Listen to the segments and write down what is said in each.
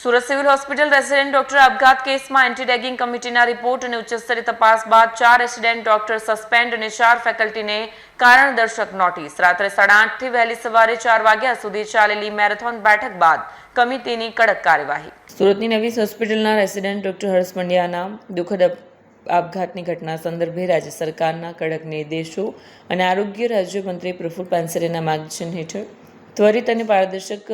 Surat civil hospital resident doctor આપઘાત કેસમાં anti ragging કમિટીના રિપોર્ટ અને ઉચ્ચસ્તરીય તપાસ બાદ 4 રેસિડેન્ટ ડોક્ટર સસ્પેન્ડ અને 4 ફેકલ્ટીને કારણદર્શક નોટિસ. રાત્રે 8:30 થી વહેલી સવારે 4 વાગ્યા સુધી ચાલેલી મેરેથોન બેઠક બાદ કમિટીની કડક કાર્યવાહી. સુરતની નવી હોસ્પિટલના રેસિડેન્ટ ડોક્ટર હર્ષ પંડ્યાના દુઃખદ આપઘાતની ઘટના સંદર્ભે રાજ્ય સરકારના કડક નિર્દેશો અને આરોગ્ય રાજ્યમંત્રી પ્રફુલ પાનસરેના માર્ગદર્શન હેઠળ ત્વરિત અને પારદર્શક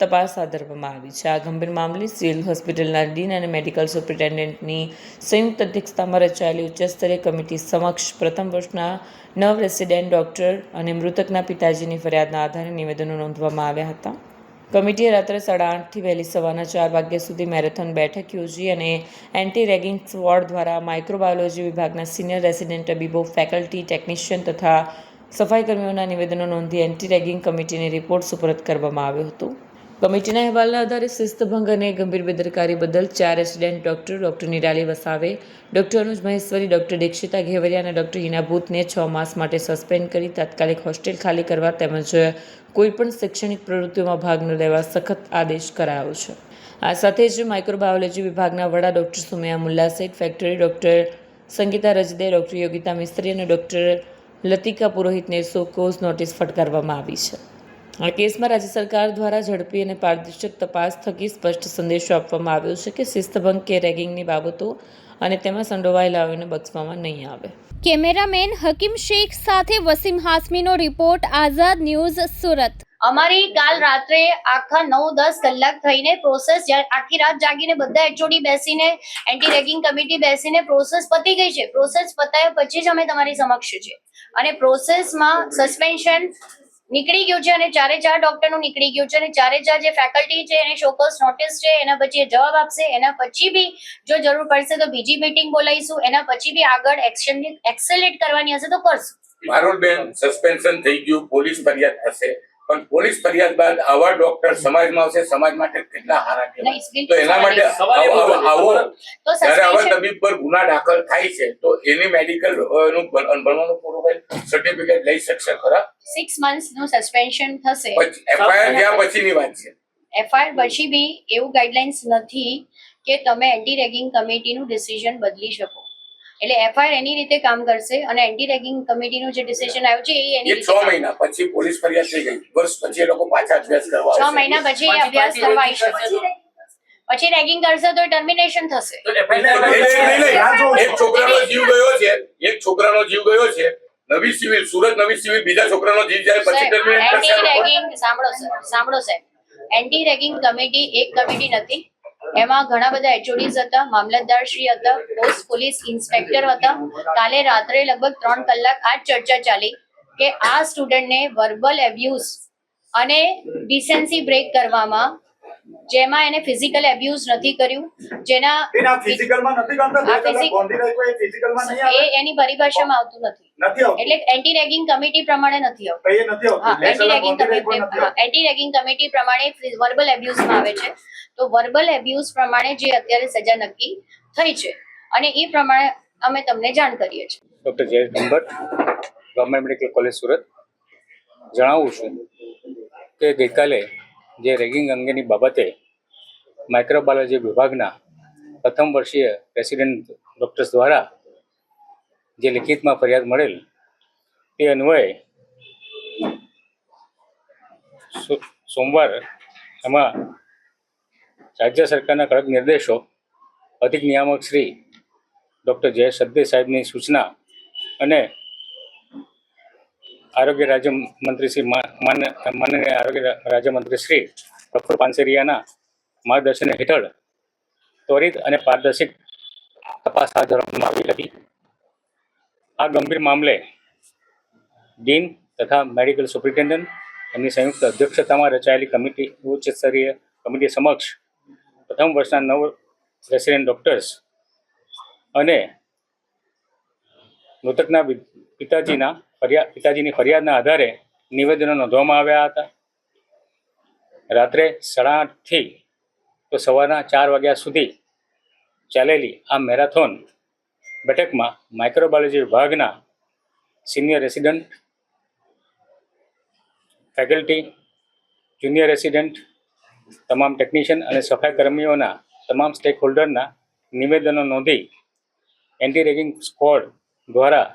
તપાસ હાથ ધરવામાં આવી છે. આ ગંભીર મામલે સિવિલ હોસ્પિટલના ડીન અને મેડિકલ સુપ્રિન્ટેન્ડન્ટની સંયુક્ત અધ્યક્ષતામાં રચાયેલી ઉચ્ચસ્તરીય કમિટી સમક્ષ પ્રથમ વર્ષના 9 રેસિડેન્ટ ડોક્ટર અને મૃતકના પિતાજીની ફરિયાદના આધારે નિવેદનો નોંધવામાં આવ્યા હતા. કમિટીએ રાત્રે 8:30 થી વહેલી સવારના 4 વાગ્યા સુધી મેરેથોન બેઠક યોજી અને એન્ટી રેગિંગ સ્ક્વોડ દ્વારા માઇક્રોબાયોલોજી વિભાગના સિનિયર રેસિડેન્ટ તબીબો, ફેકલ્ટી, ટેકનિશિયન તથા સફાઈ કર્મીઓના નિવેદનો નોંધી એન્ટી રેગિંગ કમિટીને રિપોર્ટ સુપરત કરવામાં આવ્યો હતો. કમિટીના અહેવાલના આધારે શિસ્તભંગ અને ગંભીર બેદરકારી બદલ 4 રેસિડેન્ટ ડોક્ટર નિરાલી વસાવે, ડોક્ટર અનુજ મહેશ્વરી, ડોક્ટર દીક્ષિતા ઘેવરિયા અને ડોક્ટર હિના બૂથને 6 માસ માટે સસ્પેન્ડ કરી તાત્કાલિક હોસ્ટેલ ખાલી કરવા તેમજ કોઈપણ શૈક્ષણિક પ્રવૃત્તિઓમાં ભાગ ન લેવા સખત આદેશ કરાયો છે. આ સાથે જ માઇક્રોબાયોલોજી વિભાગના વડા ડોક્ટર સુમૈયા મુલ્લા સહિત faculty doctor Sangeeta Rajde, doctor Yogita Mistry અને ડોક્ટર લતિકા પુરોહિતને સો કોઝ નોટિસ ફટકારવામાં આવી છે. આ કેસમાં રાજ્ય સરકાર દ્વારા ઝડપી અને પારદર્શક તપાસ થકી સ્પષ્ટ સંદેશો આપવામાં આવ્યો છે કે શિસ્તભંગ કે રેગિંગની બાબતો અને તેમાં સંડોવાયેલાઓને બક્ષવામાં નહીં આવે. કેમેરામેન હકીમ શેખ સાથે વસીમ હાસમીનો રિપોર્ટ, આઝાદ ન્યૂઝ, સુરત. અમારી કાલ રાત્રે આખા 9-10 કલાક થઈને પ્રોસેસ, આખી રાત જાગીને બધા એચઓડી બેસીને એન્ટી રેગિંગ કમિટી બેસીને પ્રોસેસ પતી ગઈ છે. પ્રોસેસ પતાયા પછી જ અમે તમારી સમક્ષ છે અને પ્રોસેસમાં સસ્પેન્શન નીકળી ગયું છે અને 4 ડોક્ટરનું નીકળી ગયું છે અને 4 જે ફેકલ્ટી છે એને શોકોઝ નોટિસ છે. એના પછી એ જવાબ આપશે. એના પછી બી જો જરૂર પડશે તો બીજી મીટિંગ બોલાવીશું. એના પછી બી આગળ એક્શન એક્સેલેટ કરવાની હશે તો કરશું. મારું બેન સસ્પેન્શન થઈ ગયું, પોલીસ ફરિયાદ થશે, પણ પોલીસ ફરિયાદ બાદ આવા ડોક્ટર સમાજમાં આવશે, સમાજ માટે કેટલા હારા કહેવાય. તો એના માટે આવો જ્યારે આવા તબીબ પર ગુના દાખલ થાય છે તો એની મેડિકલ નું ભણવાનું પૂરું કરી સર્ટિફિકેટ લઈ શકશે ખરા? 6 months નું સસ્પેન્શન થશે. એફઆઈઆર થયા પછીની વાત છે. એફઆઈઆર પછી બી એવું ગાઈડલાઇન્સ નથી કે તમે એન્ટી રેગિંગ કમિટીનું ડિસિઝન બદલી શકો. એટલે એફઆઈઆર એની રીતે કામ કરશે અને એન્ટી રેગિંગ કમિટીનું જે ડિસિઝન આવ્યું છે એ એની 6 મહિના પછી પોલીસ ફરિયાદ થઈ ગઈ, વર્ષ પછી એ લોકો પાછા અભ્યાસ કરવા 6 મહિના પછી એ અભ્યાસ કરવા આવી શકે. પછી રેગિંગ કરશે તો ટર્મિનેશન થશે. એક છોકરાનો જીવ ગયો છે, નવી સિવિલ, સુરત નવી સિવિલ, બીજા છોકરાનો જીવ જાય પછી ટર્મિનેટ કરશે. એન્ટી રેગિંગ સાંભળો સાહેબ, એન્ટી રેગિંગ કમિટી એક કમિટી નથી. એમાં ઘણા બધા એચઓડીઝ હતા, મામલતદાર શ્રી હતા, પોસ્ટ પોલીસ ઇન્સ્પેક્ટર હતા. કાલે રાત્રે લગભગ 3 કલાક આ ચર્ચા ચાલી કે આ સ્ટુડન્ટને વર્બલ એબ્યુઝ અને ડિસેન્સી બ્રેક કરવામાં, જેમાં એને ફિઝિકલ એબ્યુઝ નથી કર્યું, જેના ફિઝિકલમાં નથી એ એની પરિભાષામાં આવતું નથી. એટલે એન્ટી રેગિંગ કમિટી પ્રમાણે નથી આવતું. એન્ટી રેગિંગ કમિટી પ્રમાણે વર્બલ એબ્યુઝમાં આવે છે. તો વર્બલ એબ્યુઝ પ્રમાણે જે અત્યારે સજા નક્કી થઈ છે અને એ પ્રમાણે અમે તમને જાણ કરીએ છીએ. Doctor Jayesh Dhambhat, government medical college Surat. જણાવું છું કે ગઈકાલે જે રેગિંગ અંગેની બાબતે માઇક્રોબાયોલોજી વિભાગના પ્રથમ વર્ષીય રેસિડેન્ટ ડોક્ટર્સ દ્વારા જે લિખિતમાં ફરિયાદ મળેલ તે અન્વયે સોમવાર એમાં રાજ્ય સરકારના કડક નિર્દેશો, અધિક નિયામક શ્રી ડૉક્ટર જયેશ સદ્દે સાહેબની સૂચના અને આરોગ્ય રાજ્યમંત્રી શ્રી માનનીય આરોગ્ય રાજ્યમંત્રી શ્રી પ્રફુલ પાનસરિયાના માર્ગદર્શન હેઠળ ત્વરિત અને પારદર્શક તપાસ હાથ ધરવામાં આવી હતી. આ ગંભીર મામલે ડીન તથા મેડિકલ સુપ્રિન્ટેન્ડન્ટ એમની સંયુક્ત અધ્યક્ષતામાં રચાયેલી કમિટી, ઉચ્ચ સ્તરીય કમિટી સમક્ષ પ્રથમ વર્ષના 9 રેસિડેન્ટ ડોક્ટર્સ અને મૃતકના પિતાજીની ફરિયાદના આધારે નિવેદનો નોંધવામાં આવ્યા હતા. રાત્રે 8:30 થી તો સવારના 4 વાગ્યા સુધી ચાલેલી આ મેરેથોન બેઠકમાં માઇક્રોબાયોલોજી વિભાગના senior resident, faculty, junior resident, તમામ ટેકનિશિયન અને સફાઈ કર્મીઓના તમામ સ્ટેક હોલ્ડરના નિવેદનો નોંધી એન્ટી રેગિંગ સ્ક્વોડ દ્વારા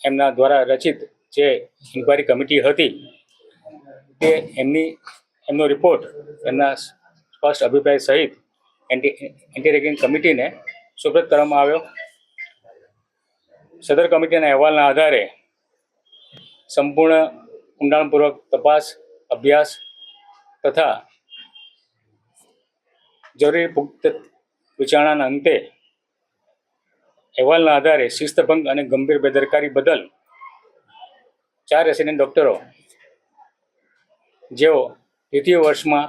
એમના દ્વારા રચિત જે ઇન્ક્વાયરી કમિટી હતી તે એમનો રિપોર્ટ એમના સ્પષ્ટ અભિપ્રાય સહિત એન્ટી રેગિંગ કમિટીને સુપ્રત કરવામાં આવ્યો. સદર કમિટીના અહેવાલના આધારે સંપૂર્ણ ઊંડાણપૂર્વક તપાસ, અભ્યાસ તથા જરૂરી પુખ્ત વિચારણાના અંતે અહેવાલના આધારે શિસ્તભંગ અને ગંભીર બેદરકારી બદલ 4 રેસિડેન્ટ ડોક્ટરો જેઓ દ્વિતીય વર્ષમાં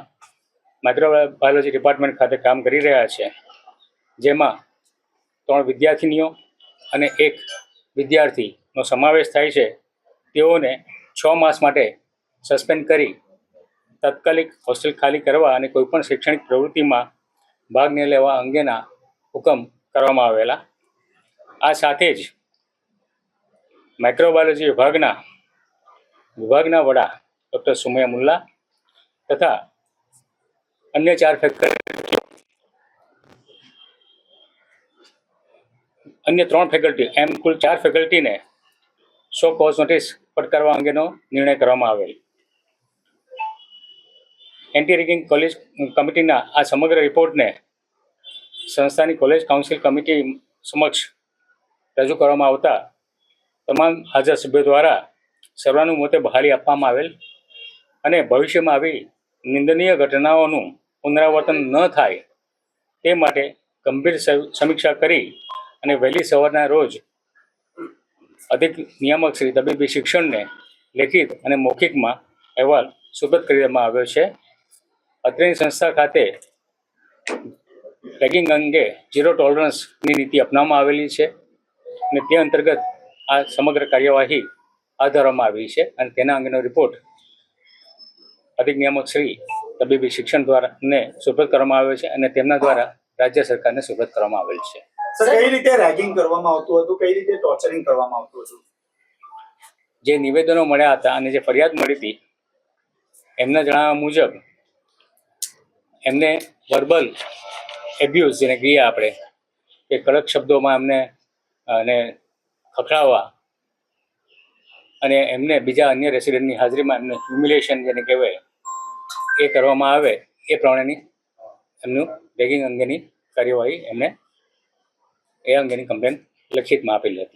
માઇક્રોબાયોલોજી ડિપાર્ટમેન્ટ ખાતે કામ કરી રહ્યા છે, જેમાં 3 વિદ્યાર્થીનીઓ અને 1 વિદ્યાર્થીનો સમાવેશ થાય છે, તેઓને 6 માસ માટે સસ્પેન્ડ કરી તાત્કાલિક હોસ્ટેલ ખાલી કરવા અને કોઈપણ શૈક્ષણિક પ્રવૃત્તિમાં ભાગ ન લેવા અંગેના હુકમ કરવામાં આવેલા. આ સાથે જ માઇક્રોબાયોલોજી વિભાગના વડા ડૉક્ટર સુમૈયા મુલ્લા તથા અન્ય 4 ફેકલ્ટી અન્ય 3 ફેકલ્ટી એમ કુલ 4 ફેકલ્ટીને સો કોઝ નોટિસ ફટકારવા અંગેનો નિર્ણય કરવામાં આવેલ. એન્ટી રેગિંગ કોલેજ કમિટીના આ સમગ્ર રિપોર્ટને સંસ્થાની કોલેજ કાઉન્સિલ કમિટી સમક્ષ રજૂ કરવામાં આવતા તમામ હાજર સભ્યો દ્વારા સર્વાનુમતે બહાલી આપવામાં આવેલ અને ભવિષ્યમાં આવી નિંદનીય ઘટનાઓનું પુનરાવર્તન ન થાય તે માટે ગંભીર સમીક્ષા કરી અને વહેલી સવારના રોજ અધિક નિયામક શ્રી તબીબી શિક્ષણને લેખિત અને મૌખિકમાં અહેવાલ સુપરત કરી દેવામાં આવ્યો છે. અત્રેની સંસ્થા ખાતે રેગિંગ અંગે ઝીરો ટોલરન્સની નીતિ અપનાવવામાં આવેલી છે અને તે અંતર્ગત આ સમગ્ર કાર્યવાહી હાથ ધરવામાં આવી છે અને તેના અંગેનો રિપોર્ટ અધિક નિયામક શ્રી તબીબી શિક્ષણ દ્વારાને સુપરત કરવામાં આવ્યો છે અને તેમના દ્વારા રાજ્ય સરકારને સુપરત કરવામાં આવેલ છે. સર, કઈ રીતે રેગિંગ કરવામાં આવતું હતું, કઈ રીતે ટોર્ચરિંગ કરવામાં આવતું હતું? જે નિવેદનો મળ્યા હતા અને જે ફરિયાદ મળી હતી એમના જણાવ્યા મુજબ એમને વર્બલ એબ્યુઝ જેને કહીએ આપણે કે કડક શબ્દોમાં એમને અને ખખડાવવા અને એમને બીજા અન્ય રેસિડેન્ટની હાજરીમાં એમને હ્યુમિલેશન જેને કહેવાય એ કરવામાં આવે એ પ્રમાણેની એમનું રેગિંગ અંગેની કાર્યવાહી એમને એ અંગેની કમ્પ્લેન લખિતમાં આપેલી હતી.